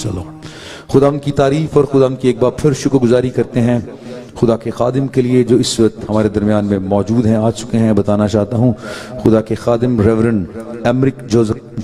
چلو خدا ان کی تعریف اور خدا ان کی ایک بار پھر شکر گزاری کرتے ہیں خدا کے خادم کے لیے جو اس وقت ہمارے درمیان میں موجود ہیں، آ چکے ہیں۔ بتانا چاہتا ہوں خدا کے خادم ریورنڈ ایمرک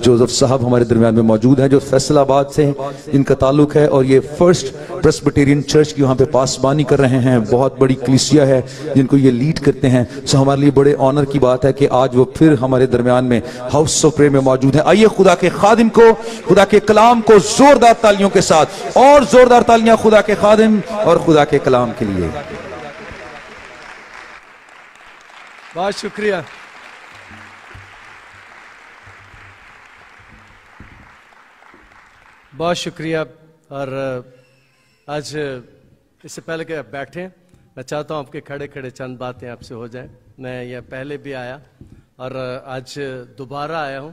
جوزف صاحب ہمارے درمیان میں موجود ہیں، جو فیصل آباد سے ان کا تعلق ہے، اور یہ فرسٹ پریسبیٹیرین چرچ کی وہاں پہ پاسبانی کر رہے ہیں۔ بہت بڑی کلیسیا ہے جن کو یہ لیڈ کرتے ہیں، سو ہمارے لیے بڑے آنر کی بات ہے کہ آج وہ پھر ہمارے درمیان میں ہاؤس آف پریئر میں موجود ہیں۔ آئیے خدا کے خادم کو، خدا کے کلام کو زوردار تالیوں کے ساتھ، اور زوردار تالیاں خدا کے خادم اور خدا کے کلام کے لیے۔ بہت شکریہ۔ بہت شکریہ۔ اور آج اس سے پہلے کہ آپ بیٹھیں، میں چاہتا ہوں آپ کے کھڑے کھڑے چند باتیں آپ سے ہو جائیں۔ میں یہ پہلے بھی آیا اور آج دوبارہ آیا ہوں،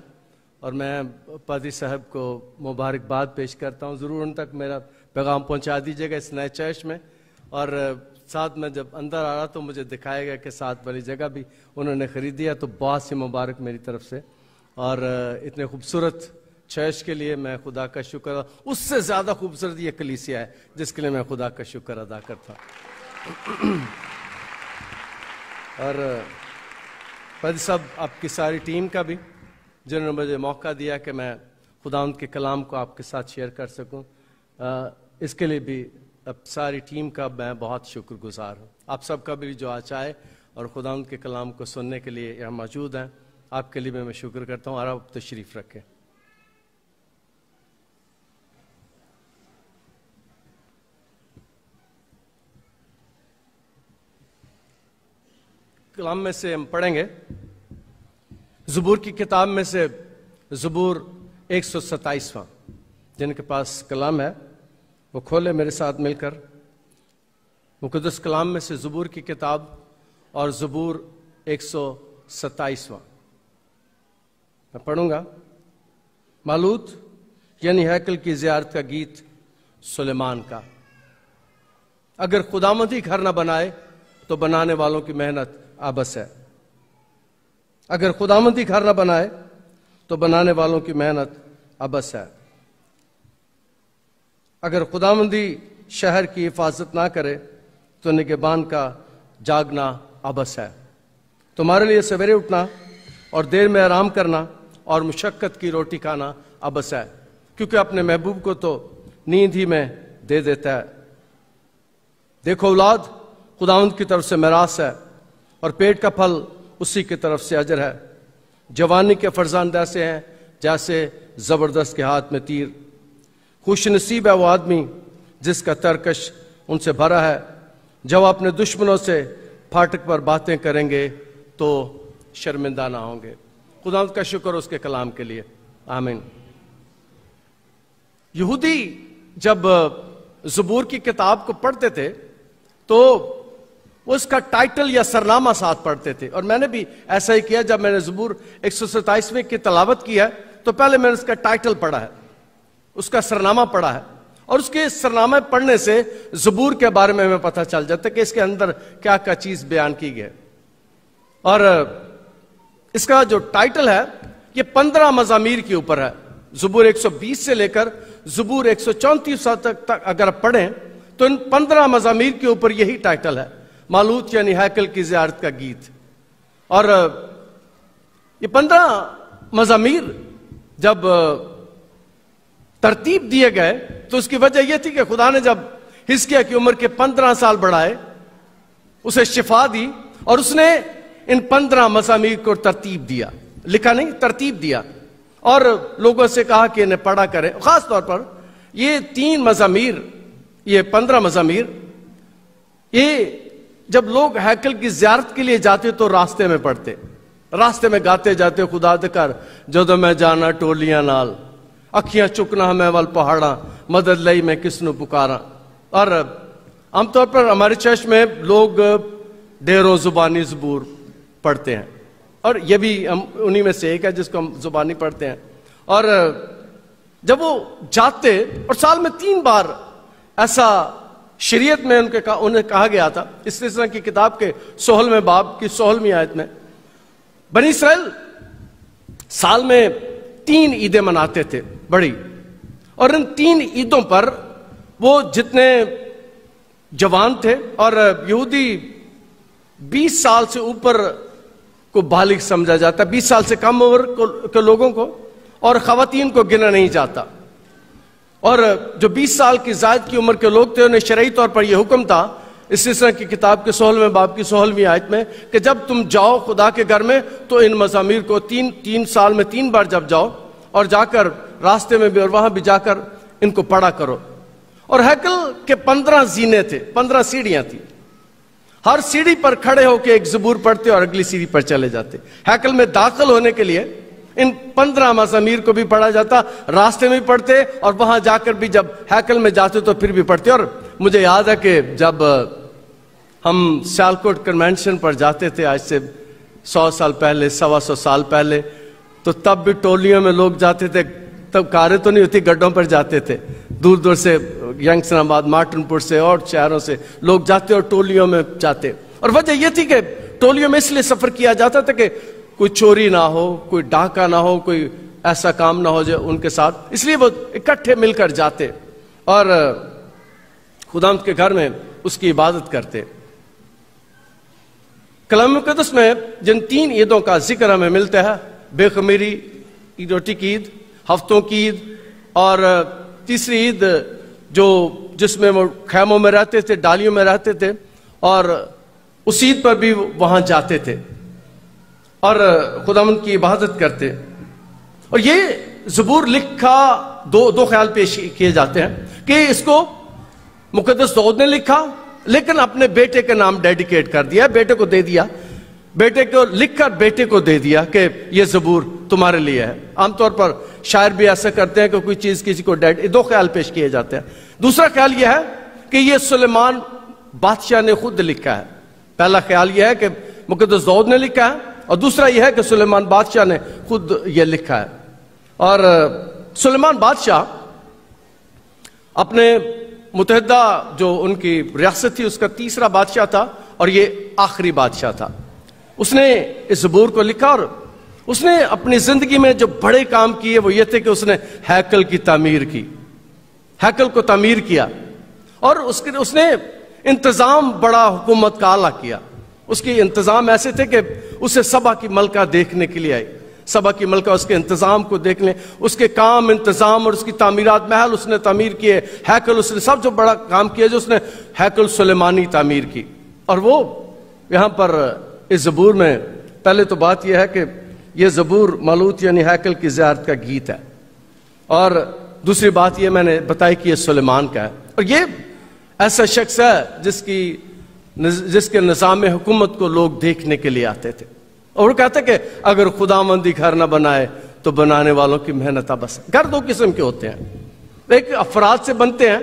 اور میں پادری صاحب کو مبارکباد پیش کرتا ہوں۔ ضرور ان تک میرا پیغام پہنچا دیجیے گا اس نئے چرچ میں، اور ساتھ میں جب اندر آ رہا تو مجھے دکھایا گیا کہ ساتھ والی جگہ بھی انہوں نے خریدی ہے، تو بہت سی مبارک میری طرف سے۔ اور اتنے خوبصورت چرچ کے لیے میں خدا کا شکر، اس سے زیادہ خوبصورت یہ کلیسیا ہے جس کے لیے میں خدا کا شکر ادا کرتا ہوں۔ اور پادری صاحب آپ کی ساری ٹیم کا بھی، جنہوں نے مجھے موقع دیا کہ میں خداوند کے کلام کو آپ کے ساتھ شیئر کر سکوں، اس کے لیے بھی اب ساری ٹیم کا میں بہت شکر گزار ہوں۔ آپ سب کا بھی جو آج آئے اور خداوند کے کلام کو سننے کے لیے یہاں موجود ہیں، آپ کے لیے میں شکر کرتا ہوں، اور آپ تشریف رکھیں۔ کلام میں سے ہم پڑھیں گے زبور کی کتاب میں سے زبور 127واں۔ جن کے پاس کلام ہے وہ کھولے میرے ساتھ مل کر مقدس کلام میں سے زبور کی کتاب اور زبور 127واں میں پڑھوں گا۔ مالوت یعنی ہیکل کی زیارت کا گیت سلیمان کا۔ اگر خداوند ہی گھر نہ بنائے تو بنانے والوں کی محنت آبس ہے۔ اگر خداوند ہی گھر نہ بنائے تو بنانے والوں کی محنت آبس ہے۔ اگر خداوندی شہر کی حفاظت نہ کرے تو نگہبان کا جاگنا آبس ہے۔ تمہارے لیے سویرے اٹھنا اور دیر میں آرام کرنا اور مشقت کی روٹی کھانا آبس ہے، کیونکہ اپنے محبوب کو تو نیند ہی میں دے دیتا ہے۔ دیکھو اولاد خداوند کی طرف سے میراث ہے، اور پیٹ کا پھل اسی کی طرف سے اجر ہے۔ جوانی کے فرزند ایسے ہیں جیسے زبردست کے ہاتھ میں تیر۔ خوش نصیب ہے وہ آدمی جس کا ترکش ان سے بھرا ہے۔ جب اپنے دشمنوں سے پھاٹک پر باتیں کریں گے تو شرمندہ نہ ہوں گے۔ خداوند کا شکر اس کے کلام کے لیے، آمین۔ یہودی جب زبور کی کتاب کو پڑھتے تھے تو وہ اس کا ٹائٹل یا سرنامہ ساتھ پڑھتے تھے، اور میں نے بھی ایسا ہی کیا۔ جب میں نے زبور 127ویں کی تلاوت کی ہے تو پہلے میں نے اس کا ٹائٹل پڑھا ہے، اس کا سرنامہ پڑھا ہے، اور اس کے سرنامہ پڑھنے سے زبور کے بارے میں ہمیں پتہ چل جاتا ہے کہ اس کے اندر کیا کیا چیز بیان کی گئی۔ اور اس کا جو ٹائٹل ہے یہ 15 مزامیر کے اوپر ہے۔ زبور 120 سے لے کر زبور 134 تک اگر آپ پڑھیں تو ان 15 مزامیر کے اوپر یہی ٹائٹل ہے، مالوت یعنی ہیکل کی زیارت کا گیت۔ اور یہ 15 مزامیر جب ترتیب دیے گئے تو اس کی وجہ یہ تھی کہ خدا نے جب حزقیہ کی عمر کے 15 سال بڑھائے، اسے شفا دی، اور اس نے ان 15 مزامیر کو ترتیب دیا، لکھا نہیں، ترتیب دیا، اور لوگوں سے کہا کہ انہیں پڑھا کریں۔ خاص طور پر یہ 3 مزامیر، یہ 15 مزامیر، یہ جب لوگ ہیکل کی زیارت کے لیے جاتے تو راستے میں پڑھتے، راستے میں گاتے جاتے، خدا دے کر جدوں میں جانا ٹولیاں نال، اکھیاں چکنا ہمیں ول پہاڑاں، مدد لئی میں کس نو پکاراں۔ اور عام طور پر ہمارے چرچ میں لوگ ڈیروں زبانی زبور پڑھتے ہیں، اور یہ بھی انہی میں سے ایک ہے جس کو ہم زبانی پڑھتے ہیں۔ اور جب وہ جاتے، اور سال میں 3 بار ایسا شریعت میں انہیں کہا گیا تھا، استثنا کی کتاب کے 16ویں باب کی 16ویں آیت میں، بنی اسرائیل سال میں 3 عیدیں مناتے تھے بڑی، اور ان 3 عیدوں پر وہ جتنے جوان تھے، اور یہودی 20 سال سے اوپر کو بالغ سمجھا جاتا، 20 سال سے کم عمر کے لوگوں کو، اور خواتین کو گنا نہیں جاتا، اور جو 20 سال کی زائد کی عمر کے لوگ تھے انہیں شرعی طور پر یہ حکم تھا استثنا کی کتاب کے 16ویں باب کی 16ویں آیت میں کہ جب تم جاؤ خدا کے گھر میں تو ان مزامیر کو 3 سال میں 3 بار جب جاؤ، اور جا کر راستے میں بھی اور وہاں بھی جا کر ان کو پڑھا کرو۔ اور ہیکل کے 15 زینے تھے، 15 سیڑھیاں تھیں، ہر سیڑھی پر کھڑے ہو کے ایک زبور پڑھتے اور اگلی سیڑھی پر چلے جاتے۔ ہیکل میں داخل ہونے کے لیے ان 15 مزامیر کو بھی پڑھا جاتا، راستے میں بھی پڑھتے اور وہاں جا کر بھی جب ہیکل میں جاتے تو پھر بھی پڑھتے۔ اور مجھے یاد ہے کہ جب ہم سیالکوٹ کنونشن پر جاتے تھے آج سے 100 سال پہلے، 125 سال پہلے، تو تب بھی ٹولیوں میں لوگ جاتے تھے، تب کاریں تو نہیں ہوتی، گڈھوں پر جاتے تھے، دور دور سے ینگسٹن آباد، مارٹن پور سے اور شہروں سے لوگ جاتے اور ٹولیوں میں جاتے۔ اور وجہ یہ تھی کہ ٹولیوں میں اس لیے سفر کیا جاتا تھا کہ کوئی چوری نہ ہو، کوئی ڈاکہ نہ ہو، کوئی ایسا کام نہ ہو جو ان کے ساتھ، اس لیے وہ اکٹھے مل کر جاتے اور خداوند کے گھر میں اس کی عبادت کرتے۔ کلام مقدس میں جن 3 عیدوں کا ذکر ہمیں ملتا ہے، بے خمیری، عید روٹی کی عید، ہفتوں کی عید، اور تیسری عید جو جس میں وہ خیموں میں رہتے تھے، ڈالیوں میں رہتے تھے، اور اس عید پر بھی وہاں جاتے تھے اور خداوند کی عبادت کرتے۔ اور یہ زبور لکھا دو خیال پیش کیے جاتے ہیں کہ اس کو مقدس داؤد نے لکھا لیکن اپنے بیٹے کے نام ڈیڈیکیٹ کر دیا، بیٹے کو دے دیا، بیٹے کو لکھ کر بیٹے کو دے دیا کہ یہ زبور تمہارے لیے ہے۔ عام طور پر شاعر بھی ایسا کرتے ہیں کہ کوئی چیز کسی کو 2 خیال پیش کیے جاتے ہیں۔ دوسرا خیال یہ ہے کہ یہ سلیمان بادشاہ نے خود لکھا ہے۔ پہلا خیال یہ ہے کہ مقدس داؤد نے لکھا ہے، اور دوسرا یہ ہے کہ سلیمان بادشاہ نے خود یہ لکھا ہے۔ اور سلیمان بادشاہ اپنے متحدہ جو ان کی ریاست تھی اس کا 3را بادشاہ تھا، اور یہ آخری بادشاہ تھا۔ اس نے اس زبور کو لکھا، اور اس نے اپنی زندگی میں جو بڑے کام کیے وہ یہ تھے کہ اس نے ہیکل کی تعمیر کی، ہیکل کو تعمیر کیا، اور اس نے انتظام بڑا حکومت کا اعلیٰ کیا۔ اس کے انتظام ایسے تھے کہ اسے سبا کی ملکہ دیکھنے کے لیے آئی، سبا کی ملکہ اس کے انتظام کو دیکھنے، اس کے کام، انتظام اور اس کی تعمیرات، محل اس نے تعمیر کیے، ہیکل اس نے سب جو بڑا کام کیا جو اس نے ہیکل سلیمانی تعمیر کی۔ اور وہ یہاں پر اس زبور میں پہلے تو بات یہ ہے کہ یہ زبور ملوت یعنی ہیکل کی زیارت کا گیت ہے، اور دوسری بات یہ میں نے بتائی کہ یہ سلیمان کا ہے، اور یہ ایسا شخص ہے جس کے نظام حکومت کو لوگ دیکھنے کے لیے آتے تھے، اور وہ کہتے کہ اگر خداوندی گھر نہ بنائے تو بنانے والوں کی محنت بس۔ گھر 2 قسم کے ہوتے ہیں، ایک افراد سے بنتے ہیں،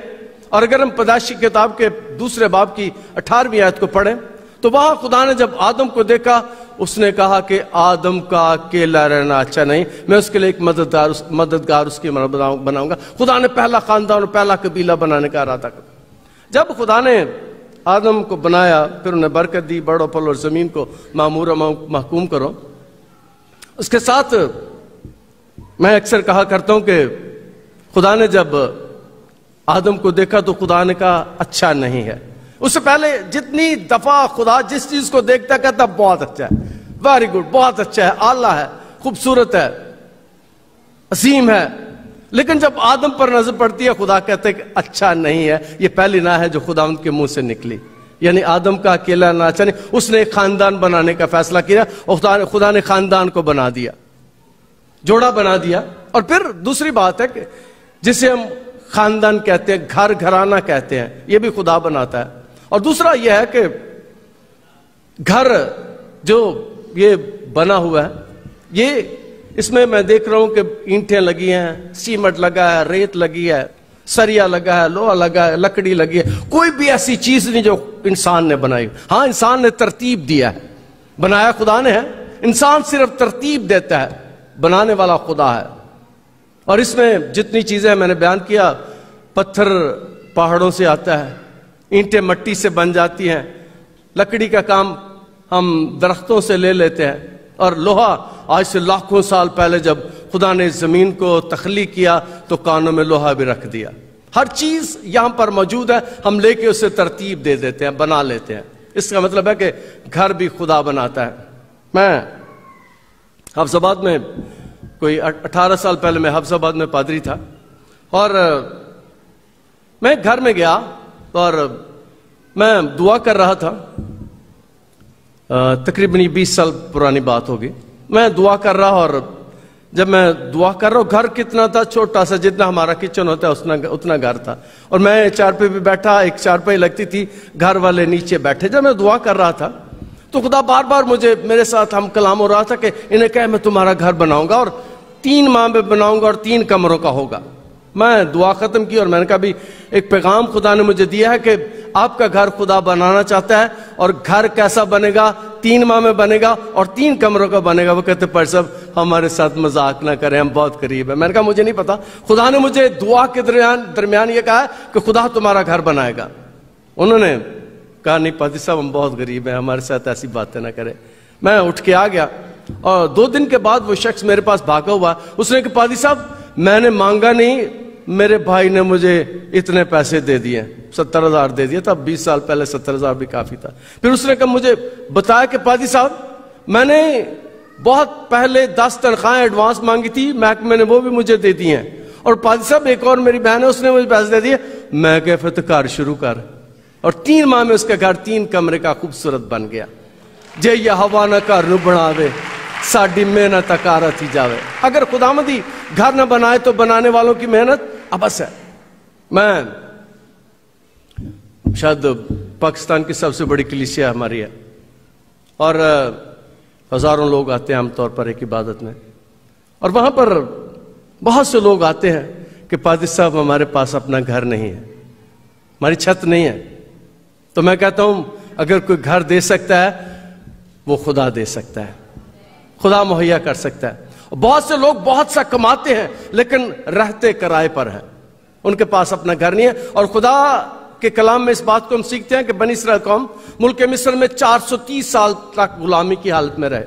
اور اگر ہم پیدائش کی کتاب کے 2 باب کی 18ویں آیت کو پڑھیں تو وہاں خدا نے جب آدم کو دیکھا اس نے کہا کہ آدم کا اکیلا رہنا اچھا نہیں، میں اس کے لیے ایک مددگار اس کی بناؤں گا۔ خدا نے پہلا خاندان اور پہلا قبیلہ بنانے کا ارادہ کیا۔ جب خدا نے آدم کو بنایا پھر انہیں برکت دی، بڑھو پھلو اور زمین کو معمور و محکوم کرو۔ اس کے ساتھ میں اکثر کہا کرتا ہوں کہ خدا نے جب آدم کو دیکھا تو خدا نے کہا اچھا نہیں ہے۔ اس سے پہلے جتنی دفعہ خدا جس چیز کو دیکھتا کہتا بہت اچھا ہے، ویری گڈ، بہت اچھا ہے، اعلیٰ ہے، خوبصورت ہے، عظیم ہے، لیکن جب آدم پر نظر پڑتی ہے خدا کہتے ہیں کہ اچھا نہیں ہے۔ یہ پہلی نہ ہے جو خداوند کے منہ سے نکلی، یعنی آدم کا اکیلا نہ اچھا نہیں، اس نے ایک خاندان بنانے کا فیصلہ کیا اور خدا نے خاندان کو بنا دیا، جوڑا بنا دیا۔ اور پھر دوسری بات ہے کہ جسے ہم خاندان کہتے ہیں، گھر گھرانہ کہتے ہیں، یہ بھی خدا بناتا ہے۔ اور دوسرا یہ ہے کہ گھر جو یہ بنا ہوا ہے، یہ اس میں دیکھ رہا ہوں کہ اینٹیں لگی ہیں، سیمنٹ لگا ہے، ریت لگی ہے، سریا لگا ہے، لوہا لگا ہے، لکڑی لگی ہے، کوئی بھی ایسی چیز نہیں جو انسان نے بنائی۔ ہاں انسان نے ترتیب دیا ہے، بنایا خدا نے ہے، انسان صرف ترتیب دیتا ہے، بنانے والا خدا ہے۔ اور اس میں جتنی چیزیں میں نے بیان کیا، پتھر پہاڑوں سے آتا ہے، اینٹیں مٹی سے بن جاتی ہیں، لکڑی کا کام ہم درختوں سے لے لیتے ہیں، اور لوہا آج سے لاکھوں سال پہلے جب خدا نے زمین کو تخلیق کیا تو کانوں میں لوہا بھی رکھ دیا. ہر چیز یہاں پر موجود ہے, ہم لے کے اسے ترتیب دے دیتے ہیں, بنا لیتے ہیں. اس کا مطلب ہے کہ گھر بھی خدا بناتا ہے. میں حفظ آباد میں کوئی 18 سال پہلے میں حفظ آباد میں پادری تھا, اور میں گھر میں گیا اور میں دعا کر رہا تھا. تقریباً 20 سال پرانی بات ہوگی. میں دعا کر رہا, اور جب میں دعا کر رہا ہوں, گھر کتنا تھا, چھوٹا سا, جتنا ہمارا کچن ہوتا ہے اتنا گھر تھا, اور میں چارپائی پہ بیٹھا, ایک چارپائی لگتی تھی, گھر والے نیچے بیٹھے. جب میں دعا کر رہا تھا تو خدا بار بار مجھے میرے ساتھ ہم کلام ہو رہا تھا کہ انہیں کہے میں تمہارا گھر بناؤں گا, اور 3 ماہ میں بناؤں گا, اور 3 کمروں کا ہوگا. میں دعا ختم کی اور میں نے کہا بھی ایک پیغام خدا نے مجھے دیا ہے کہ آپ کا گھر خدا بنانا چاہتا ہے, اور گھر کیسا بنے گا, 3 ماہ میں بنے گا اور 3 کمروں کا بنے گا. وہ کہتے پر صاحب ہمارے ساتھ مذاق نہ کریں, ہم بہت قریب ہیں. میں نے کہا مجھے نہیں پتا, خدا نے مجھے دعا کے درمیان یہ کہا ہے کہ خدا تمہارا گھر بنائے گا. انہوں نے کہا نہیں پادری صاحب ہم بہت غریب ہیں, ہمارے ساتھ ایسی باتیں نہ کریں. میں اٹھ کے آ گیا, اور 2 دن کے بعد وہ شخص میرے پاس بھاگا ہوا. اس نے کہا پادری صاحب میں نے مانگا نہیں, میرے بھائی نے مجھے اتنے پیسے دے دیے, 70,000 دے دیا تھا. 20 سال پہلے 70,000 بھی کافی تھا. پھر اس نے کہا مجھے بتایا کہ پادری صاحب میں نے بہت پہلے 10 تنخواہیں ایڈوانس مانگی تھی, محکمے نے وہ بھی مجھے دے دی ہیں, اور پادری صاحب ایک اور میری بہن ہے, اس نے مجھے پیسے دے دیے. میں کہ پھر تو کار شروع کر, اور 3 ماہ میں اس کا گھر 3 کمرے کا خوبصورت بن گیا. جے یہ ہوا نہ گھر نو بناوے, ساڈی محنت اکارت ہی جاوے. اگر خداوندی گھر نہ بنائے تو بنانے والوں کی محنت ابس ہے. میں شاید پاکستان کی سب سے بڑی کلیسیا ہماری ہے, اور ہزاروں لوگ آتے ہیں عام طور پر ایک عبادت میں, اور وہاں پر بہت سے لوگ آتے ہیں کہ پادری صاحب ہمارے پاس اپنا گھر نہیں ہے, ہماری چھت نہیں ہے. تو میں کہتا ہوں اگر کوئی گھر دے سکتا ہے وہ خدا دے سکتا ہے, خدا مہیا کر سکتا ہے. بہت سے لوگ بہت سا کماتے ہیں لیکن رہتے کرائے پر ہیں, ان کے پاس اپنا گھر نہیں ہے. اور خدا کے کلام میں اس بات کو ہم سیکھتے ہیں کہ بنی اسرائیل قوم ملک مصر میں 430 سال تک غلامی کی حالت میں رہے.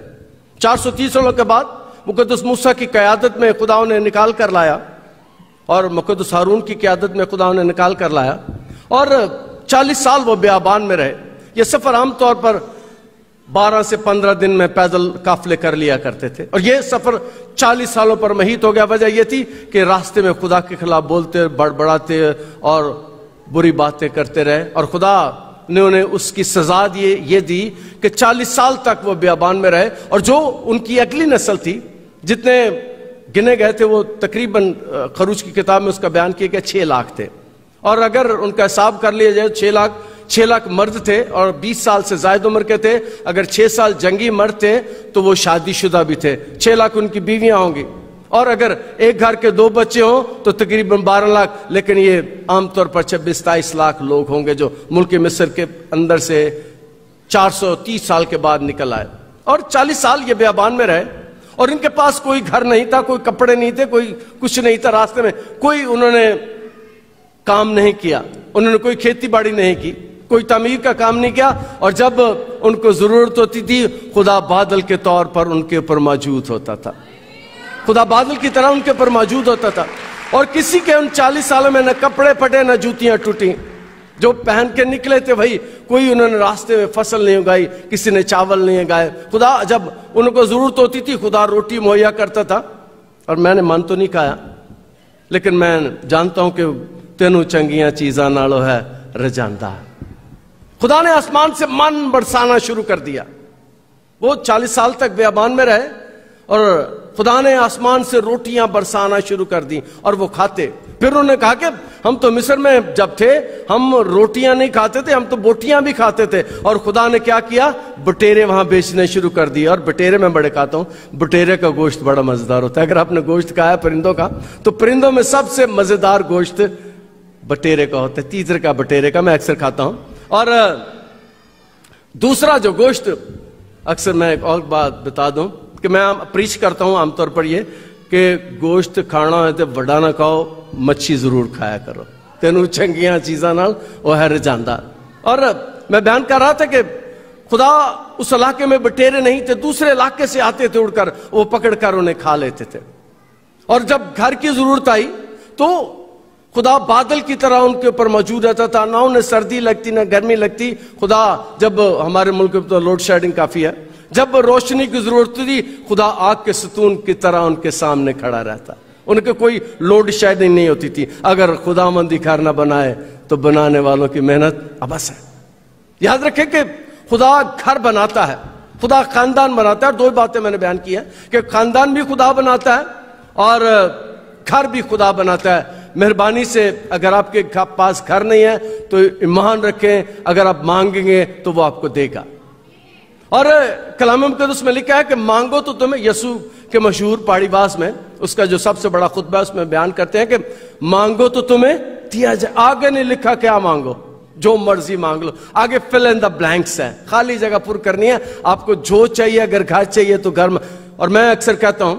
430 سالوں کے بعد مقدس موسیٰ کی قیادت میں خدا انہیں نکال کر لایا, اور مقدس ہارون کی قیادت میں خدا انہیں نکال کر لایا, اور 40 سال وہ بیابان میں رہے. یہ سفر عام طور پر 12 سے 15 دن میں پیدل قافلے کر لیا کرتے تھے, اور یہ سفر 40 سالوں پر محیط ہو گیا. وجہ یہ تھی کہ راستے میں خدا کے خلاف بولتے, بڑبڑاتے اور بری باتیں کرتے رہے, اور خدا نے انہیں اس کی سزا یہ دی کہ 40 سال تک وہ بیابان میں رہے. اور جو ان کی اگلی نسل تھی, جتنے گنے گئے تھے وہ تقریباً خروج کی کتاب میں اس کا بیان کیا کہ 6 لاکھ تھے, اور اگر ان کا حساب کر لیا جائے 6 لاکھ مرد تھے اور 20 سال سے زائد عمر کے تھے. اگر 6 سال جنگی مرد تھے تو وہ شادی شدہ بھی تھے. 6 لاکھ ان کی بیویاں ہوں گی, اور اگر ایک گھر کے 2 بچے ہوں تو تقریباً 12 لاکھ. لیکن یہ عام طور پر 26-27 لاکھ لوگ ہوں گے جو ملک مصر کے اندر سے 430 سال کے بعد نکل آئے, اور 40 سال یہ بیابان میں رہے. اور ان کے پاس کوئی گھر نہیں تھا, کوئی کپڑے نہیں تھے, کوئی کچھ نہیں تھا. راستے میں کوئی انہوں نے کام نہیں کیا, انہوں نے کوئی کھیتی باڑی نہیں کی, کوئی تعمیر کا کام نہیں کیا. اور جب ان کو ضرورت ہوتی تھی خدا بادل کے طور پر ان کے اوپر موجود ہوتا تھا, خدا بادل کی طرح ان کے اوپر موجود ہوتا تھا. اور کسی کے ان 40 سالوں میں نہ کپڑے پھٹے نہ جوتیاں ٹوٹیں, جو پہن کے نکلے تھے وہی. کوئی انہوں نے راستے میں فصل نہیں اگائی, کسی نے چاول نہیں اگائے. خدا جب ان کو ضرورت ہوتی تھی خدا روٹی مہیا کرتا تھا. اور میں نے من تو نہیں کھایا, لیکن میں جانتا ہوں کہ تینوں چنگیاں چیزاں نالو ہے رجاندہ. خدا نے آسمان سے من برسانا شروع کر دیا. وہ 40 سال تک بیابان میں رہے, اور خدا نے آسمان سے روٹیاں برسانا شروع کر دی, اور وہ کھاتے. پھر انہوں نے کہا کہ ہم تو مصر میں جب تھے ہم روٹیاں نہیں کھاتے تھے, ہم تو بوٹیاں بھی کھاتے تھے. اور خدا نے کیا کیا, بٹیرے وہاں بیچنے شروع کر دیے. اور بٹیرے میں بڑے کھاتا ہوں, بٹیرے کا گوشت بڑا مزیدار ہوتا ہے. اگر آپ نے گوشت کھایا پرندوں کا, تو پرندوں میں سب سے مزیدار گوشت بٹیرے کا ہوتا ہے, تیتر کا, بٹیرے کا. میں اکثر کھاتا ہوں. اور دوسرا جو گوشت, اکثر میں ایک اور بات بتا دوں کہ میں پریچ کرتا ہوں عام طور پر یہ کہ گوشت کھانا ہے تو وڈا نہ کھاؤ, مچھی ضرور کھایا کرو, تینوں چنگیاں چیزاں نال وہ ہے رجاندہ. اور میں بیان کر رہا تھا کہ خدا اس علاقے میں بٹیرے نہیں تھے, دوسرے علاقے سے آتے تھے اڑ کر, وہ پکڑ کر انہیں کھا لیتے تھے. اور جب گھر کی ضرورت آئی تو خدا بادل کی طرح ان کے اوپر موجود رہتا تھا، نہ انہیں سردی لگتی نہ گرمی لگتی. خدا جب ہمارے ملک میں تو لوڈ شیڈنگ کافی ہے، جب روشنی کی ضرورت تھی خدا آگ کے ستون کی طرح ان کے سامنے کھڑا رہتا، ان کے کوئی لوڈ شیڈنگ نہیں ہوتی تھی. اگر خدا مندی گھر نہ بنائے تو بنانے والوں کی محنت ابس ہے. یاد رکھیں کہ خدا گھر بناتا ہے، خدا خاندان بناتا ہے. اور دو باتیں میں نے بیان کی ہیں کہ خاندان بھی خدا بناتا ہے اور گھر بھی خدا بناتا ہے. مہربانی سے اگر آپ کے پاس گھر نہیں ہے تو ایمان رکھیں، اگر آپ مانگیں گے تو وہ آپ کو دے گا. اور کلام مقدس میں لکھا ہے کہ مانگو تو تمہیں، یسوع کے مشہور پاڑی باز میں اس کا جو سب سے بڑا خطبہ ہے اس میں بیان کرتے ہیں کہ مانگو تو تمہیں دیا جائے. آگے نہیں لکھا کیا مانگو، جو مرضی مانگ لو. آگے فل ان دا بلینکس ہے، خالی جگہ پر کرنی ہے. آپ کو جو چاہیے، اگر گھر چاہیے تو گھر. اور میں اکثر کہتا ہوں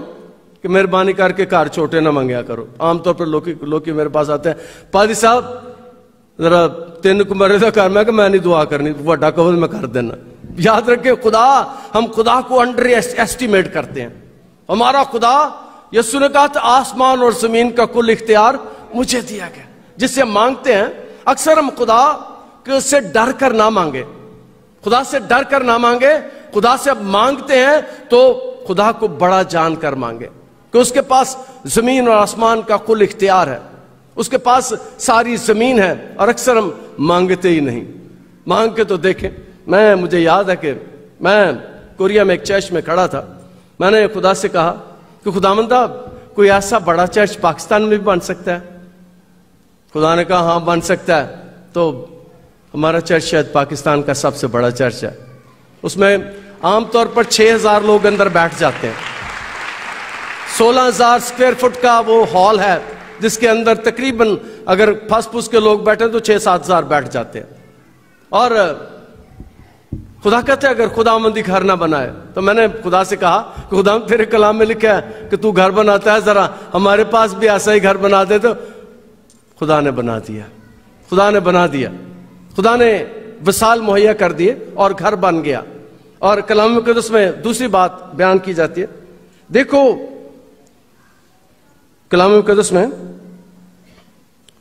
کہ مہربانی کر کے کار چھوٹے نہ مانگیا کرو. عام طور پر لوگ میرے پاس آتے ہیں، پادری صاحب ذرا 3 کمرے کا کار. میں کہ میں نہیں دعا کرنی، وڈا کہو میں کر دینا. یاد رکھے ہم خدا کو انڈر ایسٹیمیٹ کرتے ہیں. ہمارا خدا، یسوع نے کہا تھا آسمان اور زمین کا کل اختیار مجھے دیا گیا. جس سے ہم مانگتے ہیں اکثر ہم خدا سے ڈر کر نہ مانگے، خدا سے ڈر کر نہ مانگے. خدا سے اب مانگتے ہیں تو خدا کو بڑا جان کر مانگے کہ اس کے پاس زمین اور آسمان کا کل اختیار ہے، اس کے پاس ساری زمین ہے. اور اکثر ہم مانگتے ہی نہیں. مانگ کے تو دیکھیں. مجھے یاد ہے کہ میں کوریا میں ایک چرچ میں کھڑا تھا. میں نے خدا سے کہا کہ خداوندہ کوئی ایسا بڑا چرچ پاکستان میں بھی بن سکتا ہے؟ خدا نے کہا ہاں بن سکتا ہے. تو ہمارا چرچ شاید پاکستان کا سب سے بڑا چرچ ہے. اس میں عام طور پر 6000 لوگ اندر بیٹھ جاتے ہیں. 16,000 اسکوائر فٹ کا وہ ہال ہے جس کے اندر تقریباً اگر پھنس پھس کے لوگ بیٹھے تو 6-7 ہزار بیٹھ جاتے ہیں. اور خدا کہتے ہیں اگر خدا مندی گھر نہ بنائے. تو میں نے خدا سے کہا کہ خدا تیرے کلام میں لکھا ہے کہ تو گھر بناتا ہے، ذرا ہمارے پاس بھی ایسا ہی گھر بنا دے. تو خدا نے بنا دیا، خدا نے بنا دیا. خدا نے وسائل مہیا کر دیے اور گھر بن گیا. اور کلام مقدس میں دوسری بات بیان کی جاتی ہے. دیکھو کلام مقدس میں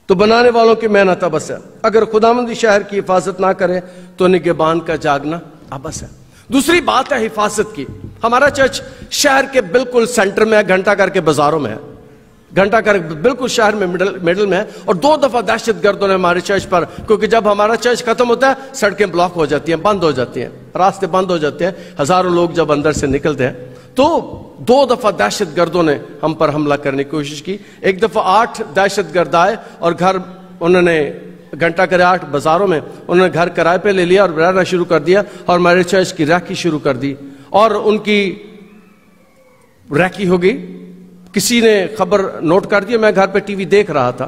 تو بنانے والوں کی محنت ابس ہے. اگر خداوندی شہر کی حفاظت نہ کرے تو نگہبان کا جاگنا ابس ہے. دوسری بات ہے حفاظت کی. ہمارا چرچ شہر کے بالکل سینٹر میں ہے، گھنٹہ کر کے بازاروں میں ہے، گھنٹہ کر بالکل شہر میں مڈل میں ہے. اور 2 دفعہ دہشت گردوں نے ہمارے چرچ پر، کیونکہ جب ہمارا چرچ ختم ہوتا ہے سڑکیں بلاک ہو جاتی ہیں، بند ہو جاتی ہیں، راستے بند ہو جاتے ہیں. ہزاروں لوگ جب اندر سے نکلتے ہیں تو 2 دفعہ دہشت گردوں نے ہم پر حملہ کرنے کی کوشش کی. ایک دفعہ 8 دہشت گرد آئے اور گھر انہوں نے گھنٹہ کرے 8 بازاروں میں انہوں نے گھر کرائے پہ لے لیا اور رہنا شروع کر دیا اور ہمارے چرچ کی ریکی شروع کر دی. اور ان کی ریکی ہو گئی. کسی نے خبر نوٹ کر دی. میں گھر پہ ٹی وی دیکھ رہا تھا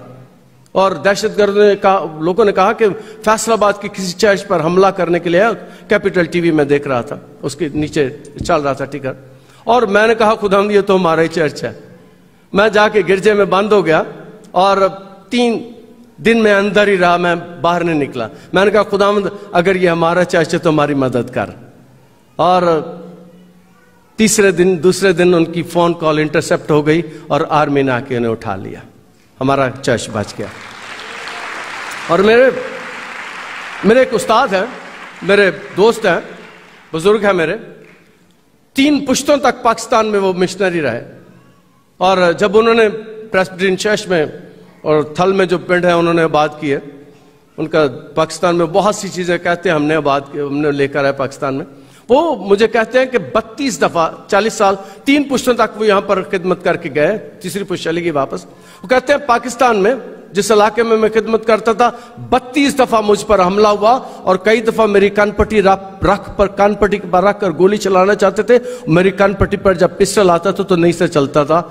اور دہشت گرد نے کہا، لوگوں نے کہا کہ فیصل آباد کی کسی چرچ پر حملہ کرنے کے لیے کیپٹل ٹی وی میں دیکھ رہا تھا، اس کے نیچے چل رہا تھا ٹکر. اور میں نے کہا خداوند یہ تو ہمارا ہی چرچ ہے. میں جا کے گرجے میں بند ہو گیا اور 3 دن میں اندر ہی رہا، میں باہر نہیں نکلا. میں نے کہا خداوند اگر یہ ہمارا چرچ ہے تو ہماری مدد کر. اور دوسرے دن ان کی فون کال انٹرسپٹ ہو گئی اور آرمی نے آ کے انہیں اٹھا لیا. ہمارا چرچ بچ گیا. اور میرے ایک استاد ہیں، میرے دوست ہیں، بزرگ ہیں میرے، 3 پشتوں تک پاکستان میں وہ مشنری رہے. اور جب انہوں نے پریسبیٹرین چرچ میں اور تھل میں جو پنڈ ہے انہوں نے آباد کی ہے، ان کا پاکستان میں بہت سی چیزیں کہتے ہیں ہم نے آباد کی، ہم نے لے کر آئے پاکستان میں. وہ مجھے کہتے ہیں کہ 32 دفعہ 40 سال 3 پشتوں تک وہ یہاں پر خدمت کر کے گئے. تیسری پشت چلی گئی واپس. وہ کہتے ہیں پاکستان میں جس علاقے میں خدمت کرتا تھا 32 دفعہ مجھ پر حملہ ہوا اور کئی دفعہ میری کان پٹی پر رکھ کر گولی چلانا چاہتے تھے. میری کان پٹی پر جب پسٹل آتا تھا تو نہیں سے چلتا تھا.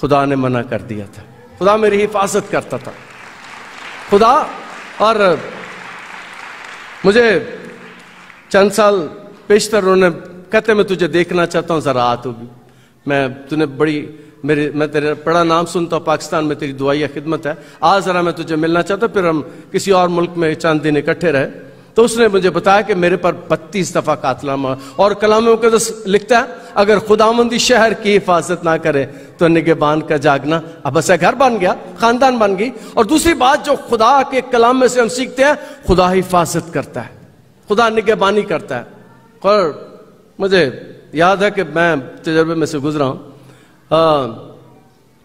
خدا نے منع کر دیا تھا. خدا میری حفاظت کرتا تھا خدا. اور مجھے چند سال پیشتر انہوں نے کہتے میں تجھے دیکھنا چاہتا ہوں، ذرا آ. تو بھی میں تیرے بڑا نام سنتا ہوں پاکستان میں، تیری دعائیا خدمت ہے، آ ذرا میں تجھے ملنا چاہتا ہوں. پھر ہم کسی اور ملک میں چند دن اکٹھے رہے تو اس نے مجھے بتایا کہ میرے پر 32 دفعہ قاتلانہ اور کلام مقدس لکھتا ہے اگر خداوندی شہر کی حفاظت نہ کرے تو نگہبان کا جاگنا اب ایسا گھر بن گیا، خاندان بن گئی۔ اور دوسری بات جو خدا کے کلام میں سے ہم سیکھتے ہیں، خدا حفاظت کرتا ہے، خدا نگہبانی کرتا ہے۔ اور مجھے یاد ہے کہ میں تجربے میں سے گزرا ہوں،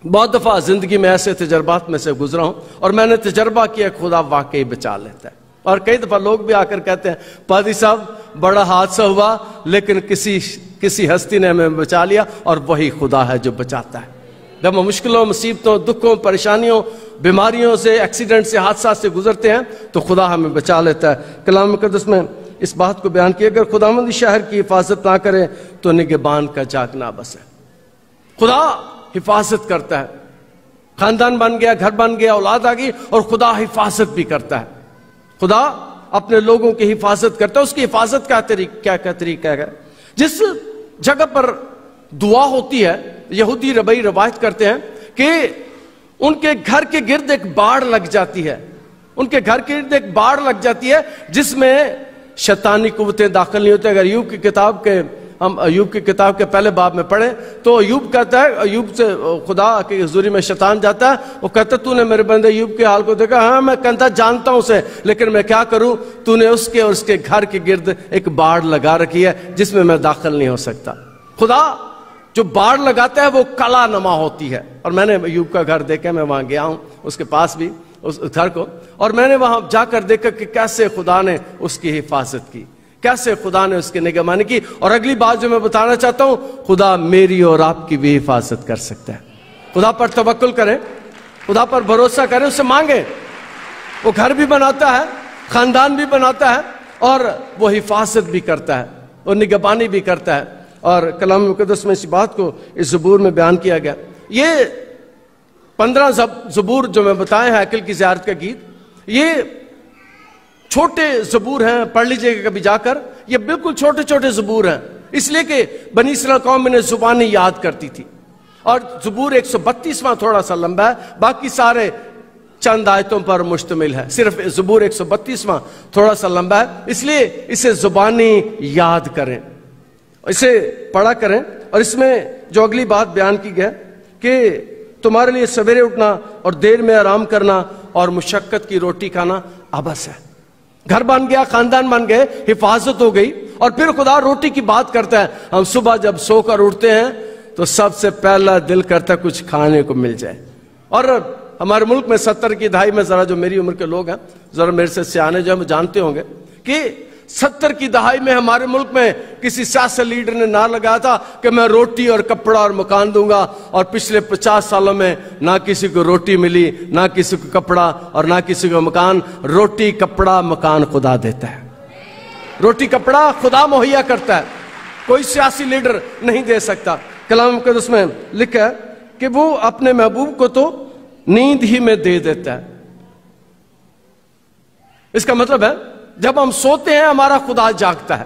بہت دفعہ زندگی میں ایسے تجربات میں سے گزرا ہوں اور میں نے تجربہ کیا خدا واقعی بچا لیتا ہے۔ اور کئی دفعہ لوگ بھی آ کر کہتے ہیں پادری صاحب بڑا حادثہ ہوا لیکن کسی ہستی نے ہمیں بچا لیا، اور وہی خدا ہے جو بچاتا ہے۔ جب ہم مشکلوں، مصیبتوں، دکھوں، پریشانیوں، بیماریوں سے، ایکسیڈنٹ سے، حادثات سے گزرتے ہیں تو خدا ہمیں بچا لیتا ہے۔ کلام مقدس میں اس بات کو بیان کیا، اگر خداوندی شہر کی حفاظت نہ کرے تو نگہبان کا جاگنا بس ہے۔ خدا حفاظت کرتا ہے، خاندان بن گیا، گھر بن گیا، اولاد آ گئی، اور خدا حفاظت بھی کرتا ہے۔ خدا اپنے لوگوں کی حفاظت کرتا ہے۔ اس کی حفاظت کا طریقہ ہے، جس جگہ پر دعا ہوتی ہے، یہودی ربی روایت کرتے ہیں کہ ان کے گھر کے گرد ایک باڑ لگ جاتی ہے، ان کے گھر کے گرد ایک باڑ لگ جاتی ہے جس میں شیطانی قوتیں داخل نہیں ہوتی۔ اگر ایوب کی کتاب کے پہلے باب میں پڑھیں تو ایوب کہتا ہے، ایوب سے خدا کی حضوری میں شیطان جاتا ہے، وہ کہتا ہے تو نے میرے بندے ایوب کے حال کو دیکھا؟ ہاں میں کہتا جانتا ہوں اسے، لیکن میں کیا کروں، تو نے اس کے اور اس کے گھر کے گرد ایک باڑ لگا رکھی ہے جس میں داخل نہیں ہو سکتا۔ خدا جو باڑ لگاتا ہے وہ کلا نما ہوتی ہے، اور میں نے ایوب کا گھر دیکھا، میں وہاں گیا ہوں اس کے پاس بھی، اس گھر کو، اور میں نے وہاں جا کر دیکھا کہ کیسے خدا نے اس کی حفاظت کی، کیسے خدا نے اس کی نگہبانی کی۔ اور اگلی بات جو میں بتانا چاہتا ہوں، خدا میری اور آپ کی بھی حفاظت کر سکتا ہے۔ خدا پر توکل کریں، خدا پر بھروسہ کریں، اس سے مانگیں۔ وہ گھر بھی بناتا ہے، خاندان بھی بناتا ہے، اور وہ حفاظت بھی کرتا ہے، اور نگہبانی بھی کرتا ہے۔ اور کلام مقدس میں اس بات کو اس زبور میں بیان کیا گیا۔ یہ 15 زبور جو میں بتائے ہیں ہیکل کی زیارت کا گیت، یہ چھوٹے زبور ہیں، پڑھ لیجئے گا کبھی جا کر، یہ بالکل چھوٹے چھوٹے زبور ہیں، اس لیے کہ بنی اسرائیل قوم انہیں زبانی یاد کرتی تھی۔ اور زبور 132واں تھوڑا سا لمبا ہے، باقی سارے چند آیتوں پر مشتمل ہے، صرف زبور 132واں تھوڑا سا لمبا ہے، اس لیے اسے زبانی یاد کریں، اسے پڑھا کریں۔ اور اس میں جو اگلی بات بیان کی گئی کہ تمہارے لیے سویرے اٹھنا اور دیر میں آرام کرنا اور مشقت کی روٹی کھانا ابس ہے۔ گھر بن گیا، خاندان بن گئے، حفاظت ہو گئی، اور پھر خدا روٹی کی بات کرتا ہے۔ ہم صبح جب سو کر اٹھتے ہیں تو سب سے پہلا دل کرتا ہے کچھ کھانے کو مل جائے۔ اور ہمارے ملک میں 70 کی دہائی میں، ذرا جو میری عمر کے لوگ ہیں، ذرا میرے سے سیانے جو ہیں وہ جانتے ہوں گے کہ 70 کی دہائی میں ہمارے ملک میں کسی سیاسی لیڈر نے نعرہ لگایا تھا کہ میں روٹی اور کپڑا اور مکان دوں گا، اور پچھلے 50 سالوں میں نہ کسی کو روٹی ملی، نہ کسی کو کپڑا اور نہ کسی کو مکان۔ روٹی، کپڑا، مکان خدا دیتا ہے، روٹی کپڑا خدا مہیا کرتا ہے، کوئی سیاسی لیڈر نہیں دے سکتا۔ کلام مقدس میں لکھا ہے کہ وہ اپنے محبوب کو تو نیند ہی میں دے دیتا ہے۔ اس کا مطلب ہے جب ہم سوتے ہیں ہمارا خدا جاگتا ہے،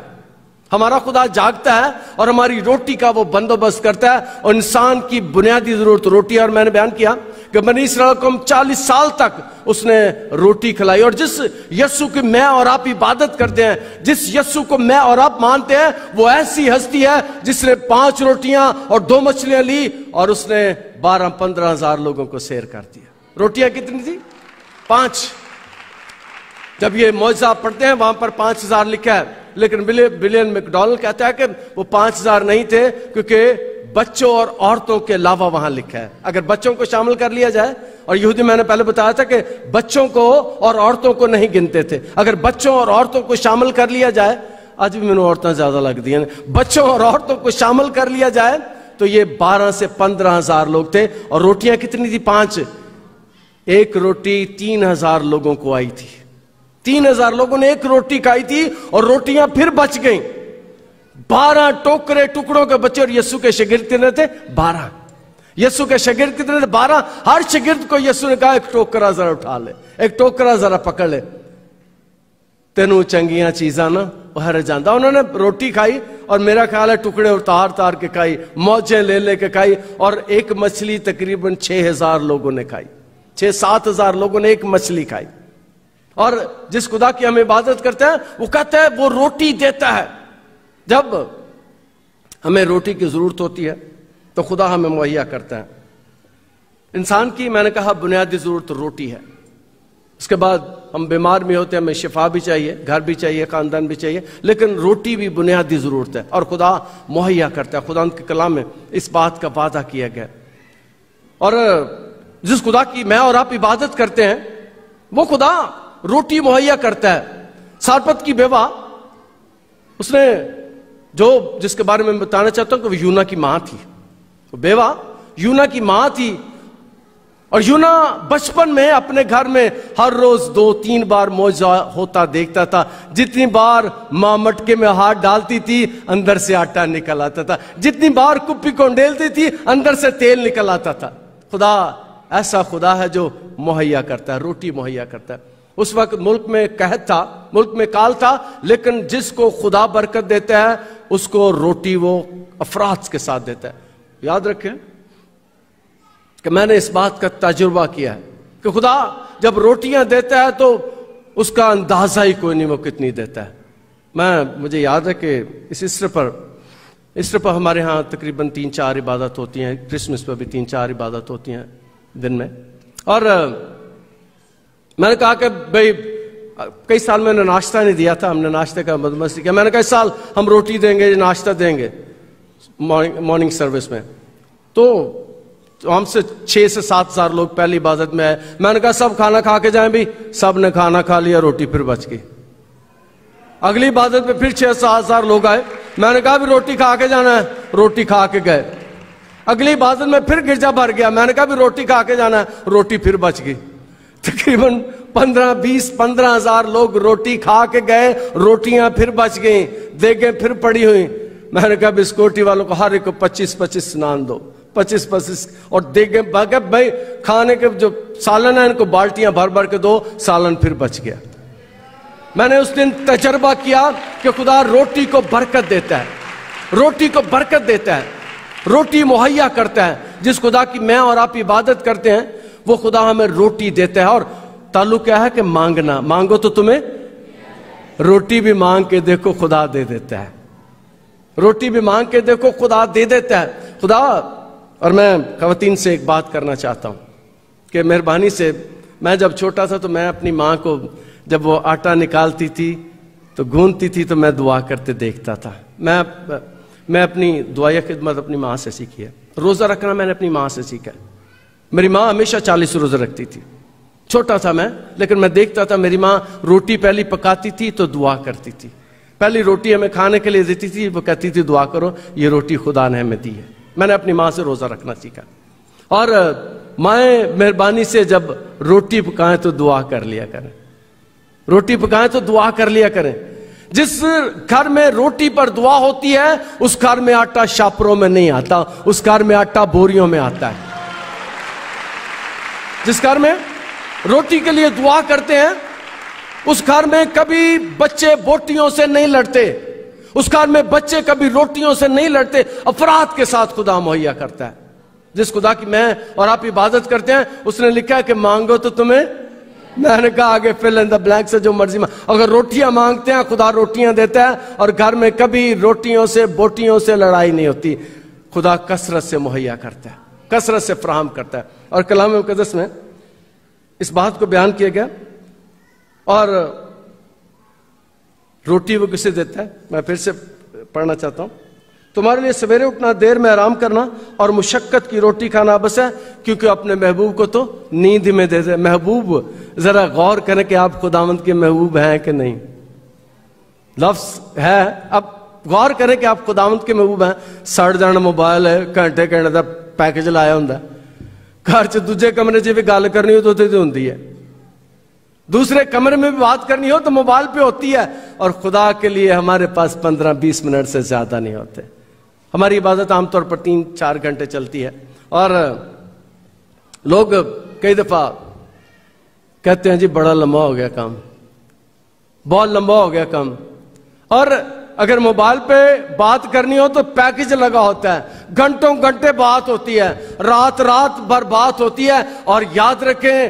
ہمارا خدا جاگتا ہے اور ہماری روٹی کا وہ بندوبست کرتا ہے۔ اور انسان کی بنیادی ضرورت روٹی، اور میں نے بیان کیا کہ بنی اسرائیل کو 40 سال تک اس نے روٹی کھلائی۔ اور جس یسوع کی میں اور آپ عبادت کرتے ہیں، جس یسوع کو میں اور آپ مانتے ہیں، وہ ایسی ہستی ہے جس نے 5 روٹیاں اور 2 مچھلیاں لی اور اس نے 12-15 ہزار لوگوں کو سیر کر دیا۔ روٹیاں کتنی تھی؟ 5۔ جب یہ معجزہ پڑھتے ہیں وہاں پر 5000 لکھا ہے، لیکن بلین میکڈونلڈ کہتا ہے کہ وہ 5000 نہیں تھے، کیونکہ بچوں اور عورتوں کے علاوہ وہاں لکھا ہے۔ اگر بچوں کو شامل کر لیا جائے، اور یہودی میں نے پہلے بتایا تھا کہ بچوں کو اور عورتوں کو نہیں گنتے تھے، اگر بچوں اور عورتوں کو شامل کر لیا جائے، آج بھی میں عورتیں زیادہ لگتی ہیں، بچوں اور عورتوں کو شامل کر لیا جائے تو یہ 12 سے 15 ہزار لوگ تھے۔ اور روٹیاں کتنی تھی؟ 5۔ ایک روٹی 3000 لوگوں کو آئی تھی، 3000 لوگوں نے ایک روٹی کھائی تھی، اور روٹیاں پھر بچ گئیں۔ 12 ٹوکرے ٹکڑوں کے بچے، اور یسوع کے شاگرد کتنے تھے؟ 12۔ یسوع کے شاگرد کتنے تھے؟ 12۔ ہر شاگرد کو یسوع نے کہا ایک ٹوکرا ذرا اٹھا لے، ایک ٹوکرا ذرا پکڑ لے، تینوں چنگیاں چیزاں نا وہ جانتا۔ انہوں نے روٹی کھائی، اور میرا خیال ہے ٹکڑے اتار کے کھائی، موجیں لے کے کھائی، اور ایک مچھلی تقریباً 6000 لوگوں نے کھائی، 6-7 ہزار لوگوں نے ایک مچھلی کھائی۔ اور جس خدا کی ہم عبادت کرتے ہیں وہ کہتا ہے وہ روٹی دیتا ہے. جب ہمیں روٹی کی ضرورت ہوتی ہے تو خدا ہمیں مہیا کرتا ہے. انسان کی میں نے کہا بنیادی ضرورت روٹی ہے. اس کے بعد ہم بیمار بھی ہوتے ہیں, ہمیں شفا بھی چاہیے, گھر بھی چاہیے, خاندان بھی چاہیے, لیکن روٹی بھی بنیادی ضرورت ہے اور خدا مہیا کرتا ہے. خدا ان کے کلام میں اس بات کا وعدہ کیا گیا. اور جس خدا کی میں اور آپ عبادت کرتے ہیں وہ خدا روٹی مہیا کرتا ہے. سارپت کی بیوہ, اس نے جس کے بارے میں بتانا چاہتا ہوں کہ وہ یونا کی ماں تھی. وہ بیوہ یونا کی ماں تھی اور یونا بچپن میں اپنے گھر میں ہر روز 2-3 بار معجزہ ہوتا دیکھتا تھا. جتنی بار ماں مٹکے میں ہاتھ ڈالتی تھی اندر سے آٹا نکل آتا تھا, جتنی بار کپی کو ڈیلتی تھی اندر سے تیل نکل آتا تھا. خدا ایسا خدا ہے جو مہیا کرتا ہے, روٹی مہیا کرتا ہے. اس وقت ملک میں قحط تھا, ملک میں کال تھا, لیکن جس کو خدا برکت دیتا ہے اس کو روٹی وہ افراد کے ساتھ دیتا ہے. یاد رکھیں کہ میں نے اس بات کا تجربہ کیا ہے کہ خدا جب روٹیاں دیتا ہے تو اس کا اندازہ ہی کوئی نہیں وہ کتنی دیتا ہے. مجھے یاد ہے کہ اس ایسٹر پر ہمارے ہاں تقریباً 3-4 عبادت ہوتی ہیں, کرسمس پر بھی 3-4 عبادت ہوتی ہیں دن میں. اور میں نے کہا کہ بھئی کئی سال میں نے ناشتہ نہیں دیا تھا, ہم نے ناشتے کا بندوبست کیا. میں نے کہا اس سال ہم روٹی دیں گے, ناشتہ دیں گے مارننگ سروس میں. تو ہم سے 6 سے 7 ہزار لوگ پہلی عبادت میں آئے. میں نے کہا سب کھانا کھا کے جائیں بھی. سب نے کھانا کھا لیا, روٹی پھر بچ گئی. اگلی عبادت میں پھر 6-7 ہزار لوگ آئے. میں نے کہا بھی روٹی کھا کے جانا ہے, روٹی کھا کے گئے. اگلی عبادت میں پھر گرجا بھر گیا. میں نے کہا بھی روٹی کھا کے جانا ہے, روٹی پھر بچ گئی. تقریباً 15 ہزار لوگ روٹی کھا کے گئے, روٹیاں پھر بچ گئیں, دیگیں پھر پڑی ہوئی. میں نے کہا بھی سکورٹی والوں کو ہر ایک کو 25 نان دو, 25 اور دیگیں بھائی کھانے کے جو سالن ہے ان کو بالٹیاں بھر بھر کے دو, سالن پھر بچ گیا. میں نے اس دن تجربہ کیا کہ خدا روٹی کو برکت دیتا ہے, روٹی کو برکت دیتا ہے, روٹی مہیا کرتا ہے. جس خدا کی میں اور آپ عبادت کرتے ہیں وہ خدا ہمیں روٹی دیتا ہے. اور تعلق کیا ہے کہ مانگنا, مانگو تو تمہیں, روٹی بھی مانگ کے دیکھو خدا دے دیتا ہے, روٹی بھی مانگ کے دیکھو خدا دے دیتا ہے. خدا اور میں خواتین سے ایک بات کرنا چاہتا ہوں کہ مہربانی سے, میں جب چھوٹا تھا تو میں اپنی ماں کو جب وہ آٹا نکالتی تھی تو گھونتی تھی تو میں دعا کرتے دیکھتا تھا. میں اپنی دعائیہ خدمت اپنی ماں سے سیکھی ہے. روزہ رکھنا میں نے اپنی ماں سے سیکھا. میری ماں ہمیشہ 40 روزہ رکھتی تھی. چھوٹا تھا میں, لیکن میں دیکھتا تھا میری ماں روٹی پہلی پکاتی تھی تو دعا کرتی تھی. پہلی روٹی ہمیں کھانے کے لیے دیتی تھی, وہ کہتی تھی دعا کرو, یہ روٹی خدا نے ہمیں دی ہے. میں نے اپنی ماں سے روزہ رکھنا سیکھا. اور مائیں مہربانی سے جب روٹی پکائیں تو دعا کر لیا کریں, روٹی پکائیں تو دعا کر لیا کریں. جس گھر میں روٹی پر دعا ہوتی ہے اس گھر میں آٹا شاپروں میں نہیں آتا, اس گھر میں آٹا بوریوں میں آتا ہے. جس گھر میں روٹی کے لیے دعا کرتے ہیں اس گھر میں کبھی بچے بوٹیوں سے نہیں لڑتے, اس گھر میں بچے کبھی روٹیوں سے نہیں لڑتے. افراد کے ساتھ خدا مہیا کرتا ہے. جس خدا کی میں اور آپ عبادت کرتے ہیں اس نے لکھا ہے کہ مانگو تو تمہیں, میں نے کہا آگے فل ان دا بلینک سے جو مرضی اگر روٹیاں مانگتے ہیں خدا روٹیاں دیتا ہے. اور گھر میں کبھی روٹیوں سے بوٹیوں سے لڑائی نہیں ہوتی. خدا کثرت سے مہیا کرتا ہے, کثرت سے فراہم کرتا ہے. اور کلام مقدس میں اس بات کو بیان کیا گیا. اور روٹی وہ کسے دیتا ہے, میں پھر سے پڑھنا چاہتا ہوں. تمہارے لیے سویرے اٹھنا, دیر میں آرام کرنا اور مشقت کی روٹی کھانا بس ہے, کیونکہ اپنے محبوب کو تو نیند میں دے دے. محبوب, ذرا غور کریں کہ آپ خداوند کے محبوب ہیں کہ نہیں. لفظ ہے, اب غور کریں کہ آپ خداوند کے محبوب ہیں. سڑ جانا موبائل ہے, گھنٹے دا پیکج لایا ہوں, گھر چ دوجے کمرے چ بھی گل کرنی ہو تو ہوتی ہے, دوسرے کمرے میں بھی بات کرنی ہو تو موبائل پہ ہوتی ہے. اور خدا کے لیے ہمارے پاس 15-20 منٹ سے زیادہ نہیں ہوتے. ہماری عبادت عام طور پر 3-4 گھنٹے چلتی ہے. اور لوگ کئی دفعہ کہتے ہیں جی بڑا لمبا ہو گیا کام, بہت لمبا ہو گیا کام. اور اگر موبائل پہ بات کرنی ہو تو پیکج لگا ہوتا ہے, گھنٹوں گھنٹے بات ہوتی ہے, رات بھر بات ہوتی ہے. اور یاد رکھیں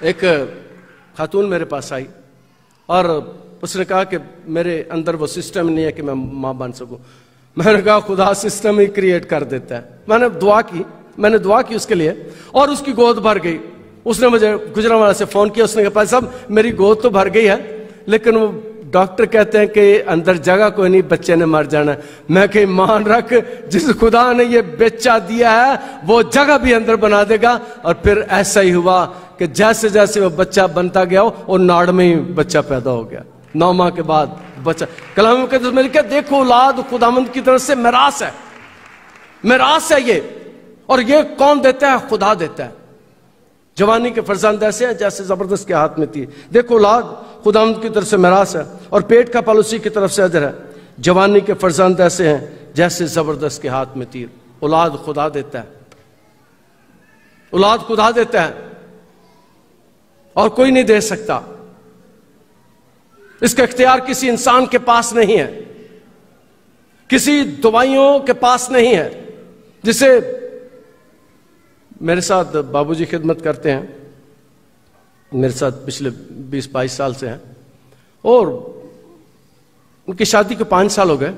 ایک خاتون میرے پاس آئی اور اس نے کہا کہ میرے اندر وہ سسٹم نہیں ہے کہ میں ماں بن سکوں. میں نے کہا خدا سسٹم ہی کریٹ کر دیتا ہے. میں نے دعا کی اس کے لیے اور اس کی گود بھر گئی. اس نے مجھے گجرانوالہ سے فون کیا. اس نے کہا بھائی صاحب میری گود تو بھر گئی ہے لیکن وہ ڈاکٹر کہتے ہیں کہ اندر جگہ کوئی نہیں, بچے نے مر جانا ہے. میں کہ ایمان رکھ, جس خدا نے یہ بچہ دیا ہے وہ جگہ بھی اندر بنا دے گا. اور پھر ایسا ہی ہوا کہ جیسے جیسے وہ بچہ بنتا گیا اور ناڑ میں ہی بچہ پیدا ہو گیا. 9 ماہ کے بعد بچہ. کلام مقدس میں لکھا دیکھو اولاد خداوند کی طرف سے میراث ہے, میراث ہے یہ. اور یہ کون دیتا ہے؟ خدا دیتا ہے. جوانی کے فرزند ایسے ہیں جیسے زبردست کے ہاتھ میں تیر. دیکھو اولاد خداوند کی طرف سے میراث ہے اور پیٹ کا پھل اسی کی طرف سے اجر ہے. جوانی کے فرزند ایسے ہیں جیسے زبردست کے ہاتھ میں تیر. اولاد خدا دیتا ہے, اولاد خدا دیتا ہے اور کوئی نہیں دے سکتا. اس کا اختیار کسی انسان کے پاس نہیں ہے, کسی دوائیوں کے پاس نہیں ہے. جسے میرے ساتھ بابو جی خدمت کرتے ہیں, میرے ساتھ پچھلے 20-22 سال سے ہیں اور ان کی شادی کو 5 سال ہو گئے.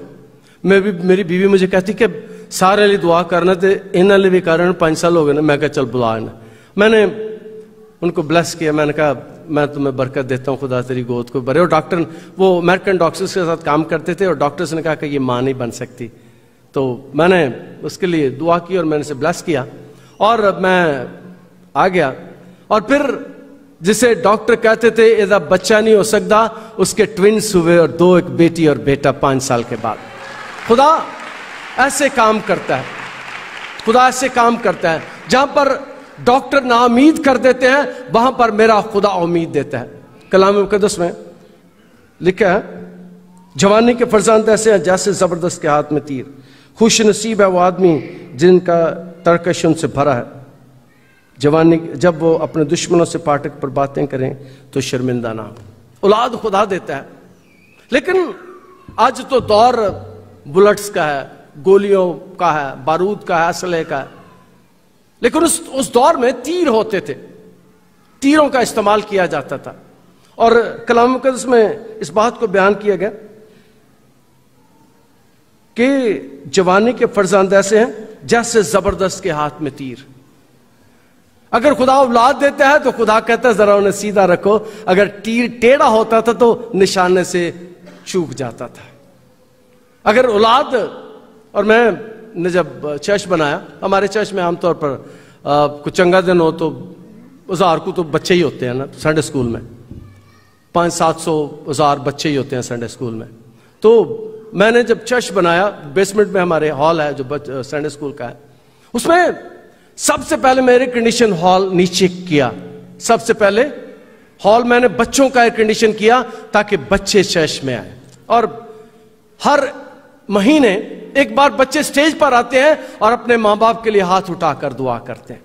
میری بیوی مجھے کہتی کہ سارے لیے دعا کرنا تھے, انہوں نے بھی کرنا 5 سال ہو گئے نا. میں کہا چل بلا انہیں. میں نے ان کو بلیس کیا. میں نے کہا میں تمہیں برکت دیتا ہوں, خدا تیری گود کو بھرے. اور ڈاکٹر وہ امریکن ڈاکٹرز کے ساتھ کام کرتے تھے اور ڈاکٹرز نے کہا کہ یہ ماں نہیں بن سکتی. تو میں نے اس کے لیے دعا کی اور میں نے اسے بلیس کیا اور میں آ گیا. اور پھر جسے ڈاکٹر کہتے تھے ایسا بچہ نہیں ہو سکتا, اس کے ٹوینس ہوئے اور 2, ایک بیٹی اور بیٹا 5 سال کے بعد. خدا ایسے کام کرتا ہے, خدا ایسے کام کرتا ہے. جہاں پر ڈاکٹر نا امید کر دیتے ہیں وہاں پر میرا خدا امید دیتا ہے. کلام مقدس میں لکھا ہے جوانی کے فرزند ایسے ہیں جیسے زبردست کے ہاتھ میں تیر. خوش نصیب ہے وہ آدمی جن کا ترکش ان سے بھرا ہے. جوانی جب وہ اپنے دشمنوں سے پاٹک پر باتیں کریں تو شرمندہ نہ ہو. اولاد خدا دیتا ہے لیکن آج تو دور بلٹس کا ہے, گولیوں کا ہے, بارود کا ہے, اسلحے کا ہے. لیکن اس دور میں تیر ہوتے تھے, تیروں کا استعمال کیا جاتا تھا. اور کلام مقدس میں اس بات کو بیان کیا گیا کہ جوانی کے فرزند ایسے ہیں جیسے زبردست کے ہاتھ میں تیر. اگر خدا اولاد دیتا ہے تو خدا کہتا ہے ذرا انہیں سیدھا رکھو. اگر تیر ٹیڑھا ہوتا تھا تو نشانے سے چوک جاتا تھا. اگر اولاد, اور میں نے جب چرچ بنایا, ہمارے چرچ میں عام طور پر کچھ چنگا دن ہو تو 1000 کو تو بچے ہی ہوتے ہیں نا. سنڈے اسکول میں 500-700 بچے ہی ہوتے ہیں سنڈے اسکول میں. تو میں نے جب چرچ بنایا, بیسمنٹ میں ہمارے ہال ہے جو سنڈے اسکول کا ہے, اس میں سب سے پہلے میں ایئر کنڈیشن ہال نیچے کیا. سب سے پہلے ہال میں نے بچوں کا ایئر کنڈیشن کیا تاکہ بچے چرچ میں آئے. اور ہر مہینے ایک بار بچے سٹیج پر آتے ہیں اور اپنے ماں باپ کے لیے ہاتھ اٹھا کر دعا کرتے ہیں.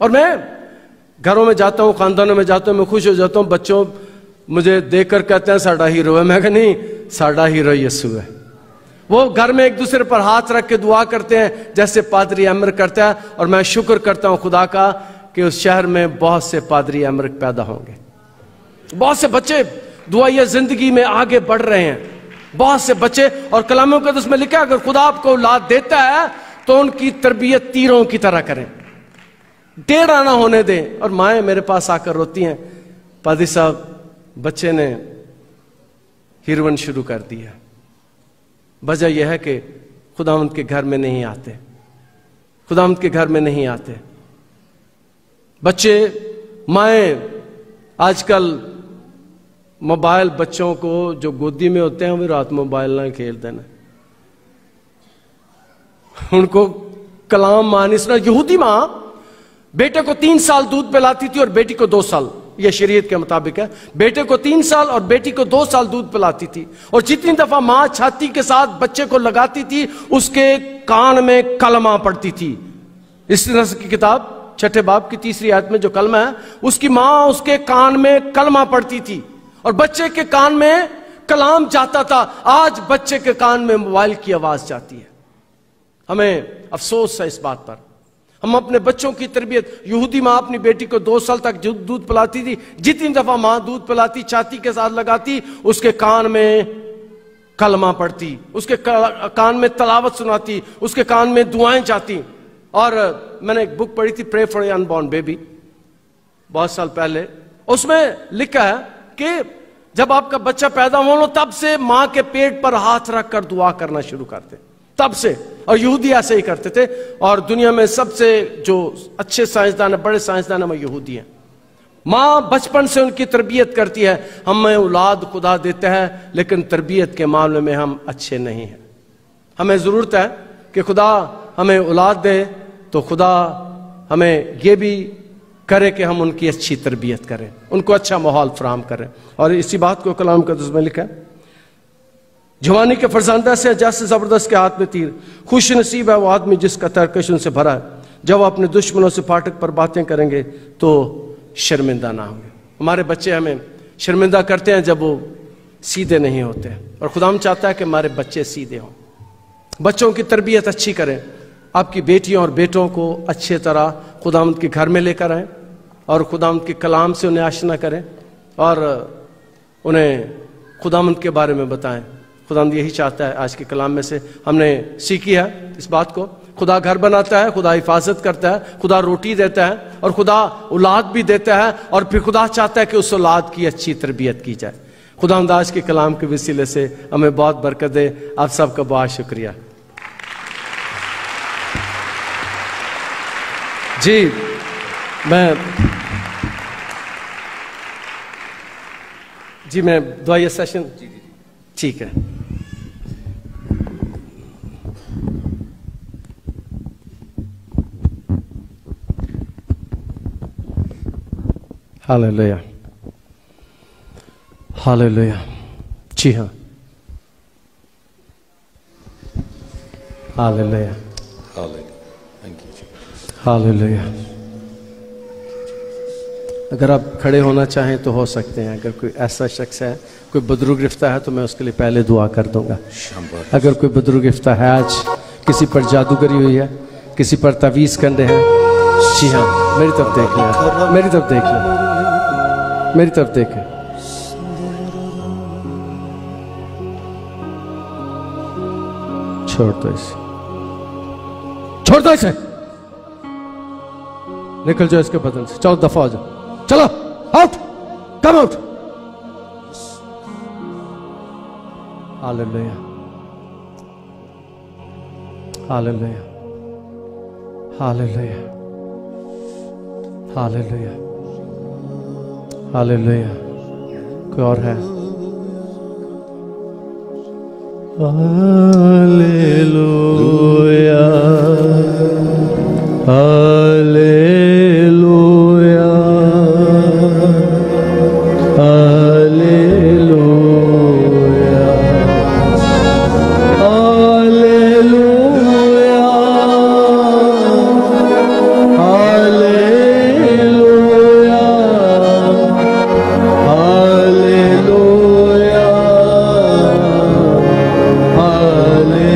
اور میں گھروں میں جاتا ہوں, خاندانوں میں جاتا ہوں, میں خوش ہو جاتا ہوں. بچوں مجھے دیکھ کر کہتے ہیں ساڈا ہیرو ہے. میں کہ نہیں, ساڈا ہیرو یسوع ہے. وہ گھر میں ایک دوسرے پر ہاتھ رکھ کے دعا کرتے ہیں جیسے پادری امر کرتا ہے. اور میں شکر کرتا ہوں خدا کا کہ اس شہر میں بہت سے پادری امر پیدا ہوں گے. بہت سے بچے دعائیہ زندگی میں آگے بڑھ رہے ہیں, بہت سے بچے. اور کلام مقدس میں لکھا اگر خدا آپ کو اولاد دیتا ہے تو ان کی تربیت تیروں کی طرح کریں, ٹیڑھا نہ ہونے دیں. اور مائیں میرے پاس آ کر روتی ہیں, پادری صاحب بچے نے ہیروئن شروع کر دی ہے. وجہ یہ ہے کہ خداوند کے گھر میں نہیں آتے, خداوند کے گھر میں نہیں آتے. بچے, مائیں آج کل موبائل بچوں کو جو گودی میں ہوتے ہیں وہ رات موبائل نہ کھیل دینا, ان کو کلام مانی سنا. یہودی ماں بیٹے کو 3 سال دودھ پلاتی تھی اور بیٹی کو 2 سال, یہ شریعت کے مطابق ہے. بیٹے کو 3 سال اور بیٹی کو 2 سال دودھ پلاتی تھی. اور جتنی دفعہ ماں چھاتی کے ساتھ بچے کو لگاتی تھی اس کے کان میں کلمہ پڑتی تھی. اس طرح کی کتاب 6 باب کی 3 آیت میں جو کلمہ ہے, اس کی ماں اس کے کان میں کلمہ پڑتی تھی اور بچے کے کان میں کلام جاتا تھا. آج بچے کے کان میں موبائل کی آواز جاتی ہے. ہمیں افسوس ہے اس بات پر. ہم اپنے بچوں کی تربیت، یہودی ماں اپنی بیٹی کو 2 سال تک دودھ پلاتی تھی، جتنی دفعہ ماں دودھ پلاتی چھاتی کے ساتھ لگاتی، اس کے کان میں کلمہ پڑھتی، اس کے کان میں تلاوت سناتی، اس کے کان میں دعائیں جاتی. اور میں نے ایک بک پڑھی تھی pray for in born baby بہت سال پہلے، اس میں لکھا ہے کہ جب آپ کا بچہ پیدا ہو تب سے ماں کے پیٹ پر ہاتھ رکھ کر دعا کرنا شروع کرتے، تب سے. اور یہودی ایسے ہی کرتے تھے، اور دنیا میں سب سے جو اچھے سائنسدان ہیں، بڑے سائنسدان ہیں، وہ یہودی ہیں. ماں بچپن سے ان کی تربیت کرتی ہے. ہمیں اولاد خدا دیتا ہے لیکن تربیت کے معاملے میں ہم اچھے نہیں ہیں. ہمیں ضرورت ہے کہ خدا ہمیں اولاد دے تو خدا ہمیں یہ بھی کرے کہ ہم ان کی اچھی تربیت کریں، ان کو اچھا ماحول فراہم کریں. اور اسی بات کو کلام قدس میں لکھا ہے، جوانی کے فرزندہ سے جیسے زبردست کے ہاتھ میں تیر، خوش نصیب ہے وہ آدمی جس کا ترکش ان سے بھرا ہے. جب وہ اپنے دشمنوں سے پھاٹک پر باتیں کریں گے تو شرمندہ نہ ہوں گے. ہمارے بچے ہمیں شرمندہ کرتے ہیں جب وہ سیدھے نہیں ہوتے، اور خدا ہم چاہتا ہے کہ ہمارے بچے سیدھے ہوں. بچوں کی تربیت اچھی کریں. آپ کی بیٹیوں اور بیٹوں کو اچھے طرح خداوند کے گھر میں لے کر آئیں، اور خداوند کے کلام سے انہیں آشنا کریں، اور انہیں خداوند کے بارے میں بتائیں. خداوند یہی چاہتا ہے. آج کے کلام میں سے ہم نے سیکھی ہے اس بات کو، خدا گھر بناتا ہے، خدا حفاظت کرتا ہے، خدا روٹی دیتا ہے، اور خدا اولاد بھی دیتا ہے، اور پھر خدا چاہتا ہے کہ اس اولاد کی اچھی تربیت کی جائے. خداوند آج کے کلام کے وسیلے سے ہمیں بہت برکت دے. آپ سب کا بہت شکریہ. جی میں دعائیہ سیشن ٹھیک ہے. ہاللیلویا ہاللیلویا. جی ہاں ہاللیلویا ہاللیلویا. اگر آپ کھڑے ہونا چاہیں تو ہو سکتے ہیں. اگر کوئی ایسا شخص ہے، کوئی بدرو گرفتہ ہے، تو میں اس کے لیے پہلے دعا کر دوں گا. اگر کوئی بدرو گرفتہ ہے، آج کسی پر جادوگری ہوئی ہے، کسی پر تعویذ کنڈے ہیں، جی ہاں میری طرف دیکھ لیں، میری طرف دیکھ لیں، میری طرف دیکھیں. چھوڑ دو اسے، چھوڑ دو اسے، نکل جاؤ اس کے بدن سے. 14 دفعہ ہو جاؤ. چلو آؤٹ، کم آؤٹ. ہاللیلویا ہاللیلویا ہاللیلویا ہاللیلویا ہاللیلویا. کوئی اور ہے؟ ہاللیلویا ہاللیلویا ہاللیلویا ہاللیلویا ہاللیلویا ہاللیلویا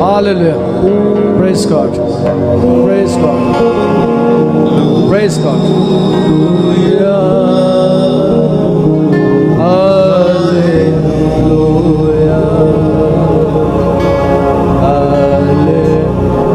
Hallelujah. Praise God. Praise God. Praise God.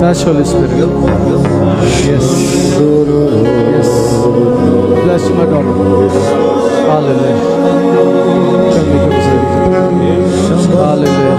Touch Holy Spirit. Yes. Yes. Bless my daughter. Hallelujah. Hallelujah.